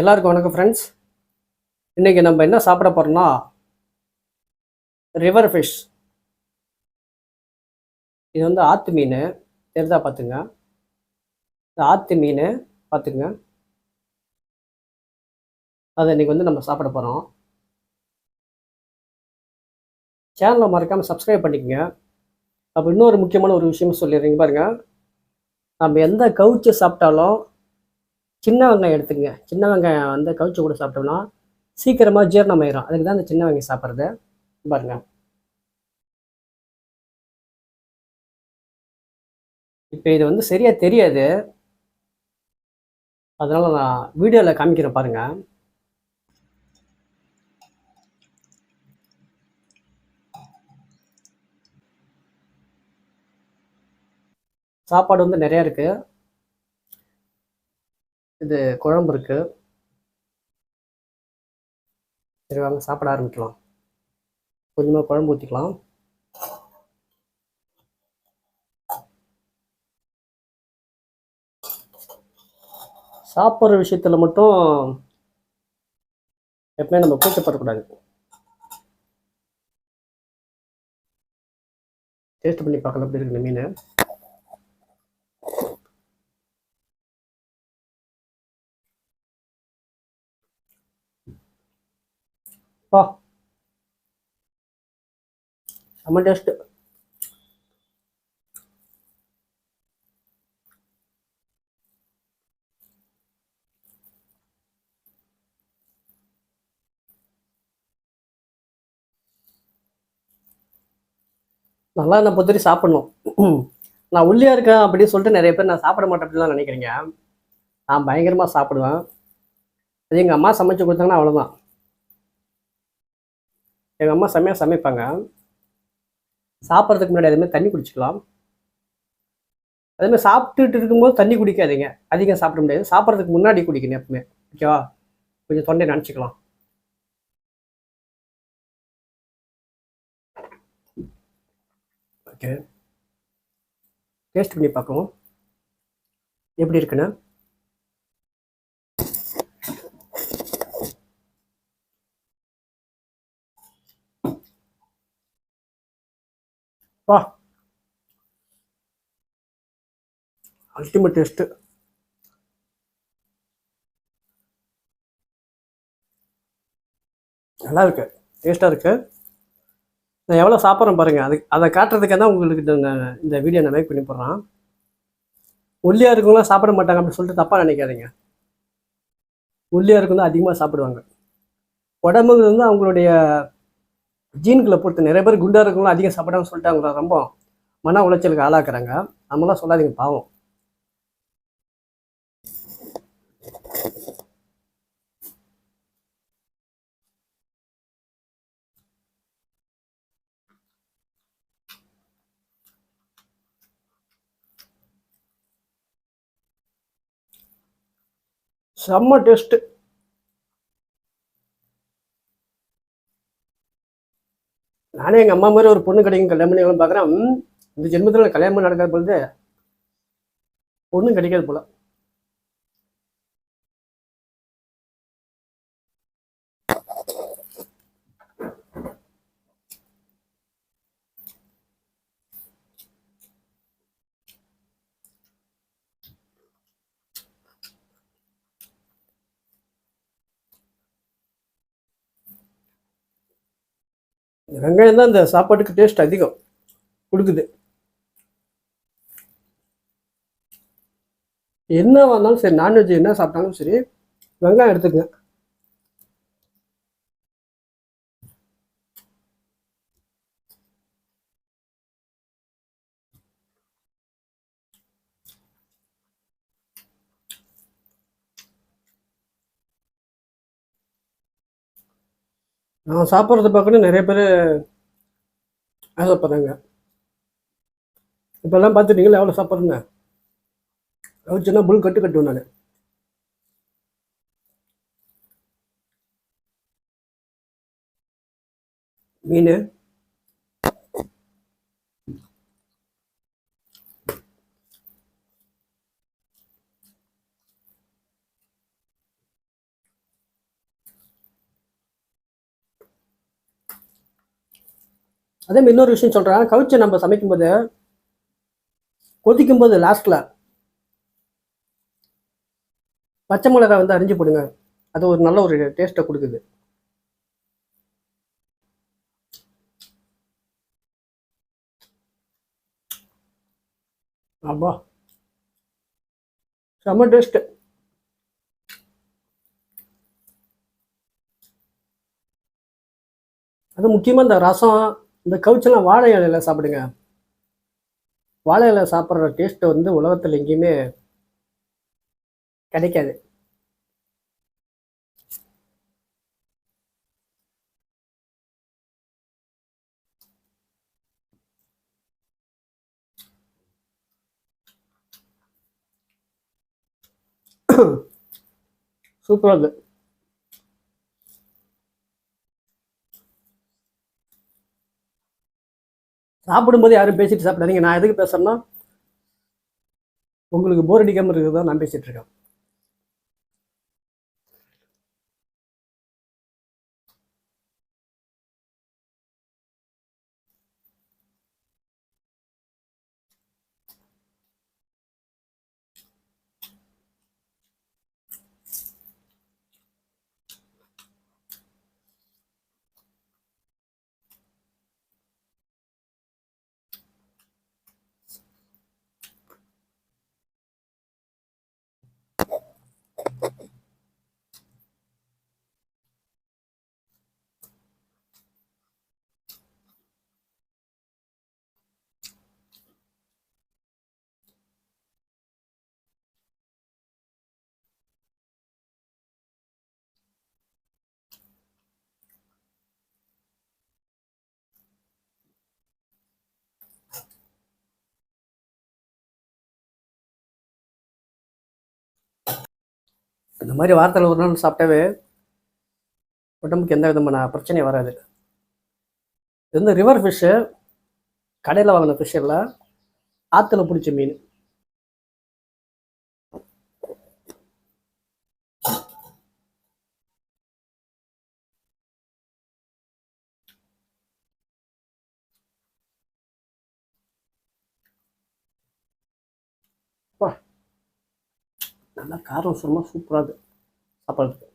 எல்லாருக்கும் வணக்கம் ஃப்ரெண்ட்ஸ். இன்றைக்கி நம்ம என்ன சாப்பிட போகிறோம்னா ரிவர் ஃபிஷ். இது வந்து ஆற்று மீன். தெரிதா பார்த்துங்க, இந்த ஆற்று மீன் பார்த்துங்க. அதை இன்றைக்கி வந்து நம்ம சாப்பிட போகிறோம். சேனலை மறக்காமல் சப்ஸ்கிரைப் பண்ணிக்கோங்க. அப்போ இன்னொரு முக்கியமான ஒரு விஷயம் சொல்லிடுறீங்க பாருங்கள். நம்ம எந்த கவுச்சு சாப்பிட்டாலும் சின்ன வெங்காயம் எடுத்துங்க. சின்ன வெங்காயம் வந்து கவுச்சு கூட சாப்பிட்டோம்னா சீக்கிரமாக ஜீரணமாயிரும். அதுக்கு தான் இந்த சின்ன வெங்காயம் சாப்பிட்றது. பாருங்க, இப்போ இது வந்து சரியாக தெரியாது, அதனால் நான் வீடியோவில் காமிக்கிறேன் பாருங்கள். சாப்பாடு வந்து நிறையா இருக்குது. இது குழம்பு இருக்குது. சரி வாங்க சாப்பிட ஆரம்பிக்கலாம். கொஞ்சமாக குழம்பு ஊற்றிக்கலாம். சாப்பிட்ற விஷயத்தில் மட்டும் எப்பவுமே நம்ம கூச்சப்படக்கூடாது. டேஸ்ட் பண்ணி பார்க்கலாம் எப்படி இருக்கு இந்த மீன். செம்ம டேஸ்ட்டு. நல்லா நான் பொறுத்தவரை சாப்பிடணும். நான் ஒல்லியாக இருக்கேன் அப்படின்னு சொல்லிட்டு நிறைய பேர் நான் சாப்பிட மாட்டேன் அப்படிலாம் நினைக்கிறீங்க. நான் பயங்கரமாக சாப்பிடுவேன். அது எங்கள் அம்மா சமைச்சு கொடுத்தாங்கன்னா அவ்வளோதான். எங்கள் அம்மா செம்மையாக சமைப்பாங்க. சாப்பிட்றதுக்கு முன்னாடி அதேமாதிரி தண்ணி குடிச்சிக்கலாம். அதேமாதிரி சாப்பிட்டுட்டு இருக்கும்போது தண்ணி குடிக்காதீங்க, அதிகம் சாப்பிட முடியாது. சாப்பிட்றதுக்கு முன்னாடி குடிக்கணும் எப்பவுமே, ஓகேவா? கொஞ்சம் தொண்டை நினச்சிக்கலாம். ஓகே, டேஸ்ட் பண்ணி பார்க்கணும் எப்படி இருக்குன்னு. வா, அல்டிமேட் டேஸ்ட்டு. நல்லா இருக்கு, டேஸ்ட்டாக இருக்குது. நான் எவ்வளோ சாப்பிட்றேன் பாருங்கள். அதை காட்டுறதுக்காக தான் உங்களுக்கு இந்த வீடியோ நான் மேக் பண்ணி போடுறேன். ஒல்லியாக இருக்கவங்களாம் சாப்பிட மாட்டாங்க அப்படின்னு சொல்லிட்டு தப்பாக நினைக்காதீங்க. ஒல்லியாக இருக்கவங்க அதிகமாக சாப்பிடுவாங்க. உடம்புங்கிறது வந்து அவங்களுடைய ஜீன்களை பொறுத்து. நிறைய பேர் குண்டாக இருக்கவங்களும் அதிகம் சாப்பிடான்னு சொல்லிட்டு அவங்கள ரொம்ப மன உளைச்சலுக்கு ஆளாக்குறாங்க. நம்மளாம் சொல்லாதீங்க, பாவம். செம்ம டேஸ்ட்டு. நானே எங்கள் அம்மா மாதிரி ஒரு பொண்ணு கிடைக்கும் கல்யாணம் பண்ணி பார்க்குறேன். இந்த ஜென்மத்தில் கல்யாணம் நடக்காத பொழுது பொண்ணு கிடைக்காது போல. வெங்காயம் தான் இந்த சாப்பாட்டுக்கு டேஸ்ட் அதிகம் கொடுக்குது. என்ன வந்தாலும் சரி, நான்வெஜ் என்ன சாப்பிட்டாலும் சரி, வெங்காயம் எடுத்துக்கங்க. நான் சாப்பிட்றத பார்க்கணும் நிறைய பேர் ஆசைப்படுறாங்க. இப்போல்லாம் பார்த்துட்டீங்களா எவ்வளோ சாப்பிட்றேங்க. சின்ன புல் கட்டுவேன் நான். மீன் அதே மாதிரி இன்னொரு விஷயம் சொல்கிறேன். கவுச்சை நம்ம சமைக்கும்போது கொதிக்கும்போது லாஸ்ட்டில் பச்சை மிளகாய் வந்து அரிஞ்சு போடுங்க. அது ஒரு நல்ல ஒரு டேஸ்ட்டை கொடுக்குது. அப்பா செம்ம டேஸ்ட்டு. அது முக்கியமாக இந்த ரசம், இந்த கவுச்செல்லாம் வாழை இலையில சாப்பிடுங்க. வாழை இலை சாப்பிட்ற டேஸ்ட்டு வந்து உலகத்தில் எங்கேயுமே கிடைக்காது. சூப்பராக இருக்குது. சாப்பிடும்போது யாரும் பேசிட்டு சாப்பிடாதீங்க. நான் எதுக்கு பேசுறேன்னா, உங்களுக்கு போர் அடிக்காமல் இருக்கிறது தான் நான் பேசிட்டு இருக்கேன். இந்த மாதிரி வாரத்தில் ஒரு நாள் சாப்பிட்டாவே உடம்புக்கு எந்த விதமான பிரச்சனையும் வராது. இது வந்து ரிவர் ஃபிஷ்ஷு, கடையில் வாங்கின ஃபிஷ் இல்லை, ஆற்றுல பிடிச்ச மீன். அப்பா, நல்லா காரம் சும்மா சூப்பராக இருக்குது சாப்பிட்றதுக்கு.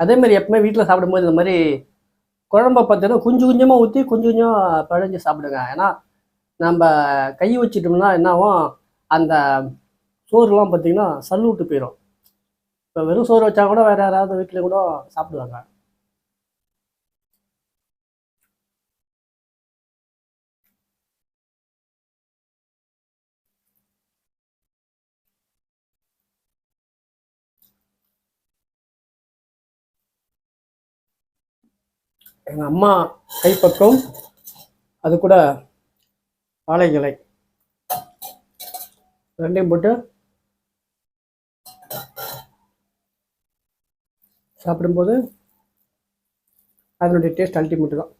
அதே மாதிரி எப்பவுமே வீட்டில் சாப்பிடும்போது இந்த மாதிரி குழம்ப பார்த்தீங்கன்னா கொஞ்சம் கொஞ்சமாக ஊற்றி கொஞ்சம் கொஞ்சம் பிழைஞ்சு சாப்பிடுங்க. ஏன்னா நம்ம கை வச்சிட்டோம்னா என்ன ஆகும், அந்த சோறுலாம் பார்த்தீங்கன்னா சல்லு விட்டு போயிடும். இப்போ வெறும் சோறு வச்சா கூட வேற யாராவது வீட்டில் கூட சாப்பிடுவாங்க. எங்கள் அம்மா கைப்பக்கம் அது கூட வாழை இலை ரெண்டையும் போட்டு சாப்பிடும்போது அதனுடைய டேஸ்ட் அல்டிமேட்டு தான்.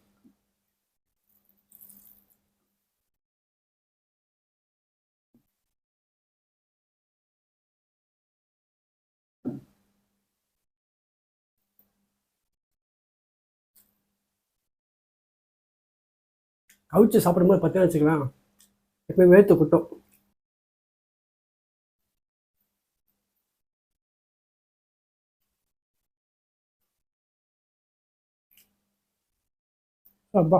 கவிச்சு சாப்பிடும்போது பார்த்தீங்கன்னா வச்சுக்கலாம், எப்பயும் வேர்த்து கொட்டும். அப்பா,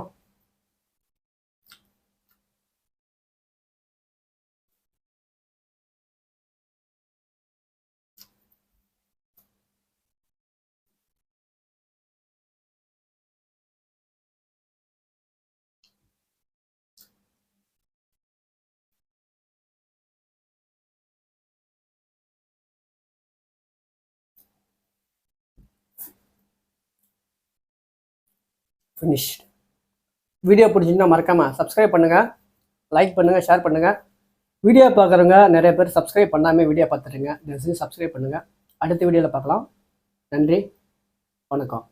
ஃபினிஷ். வீடியோ பிடிச்சிங்கன்னா மறக்காமல் சப்ஸ்கிரைப் பண்ணுங்கள், லைக் பண்ணுங்கள், ஷேர் பண்ணுங்கள். வீடியோ பார்க்குறவங்க நிறைய பேர் சப்ஸ்கிரைப் பண்ணாமல் வீடியோ பார்த்துருங்க. தயவுசெய்து சப்ஸ்கிரைப் பண்ணுங்கள். அடுத்த வீடியோவில் பார்க்கலாம். நன்றி, வணக்கம்.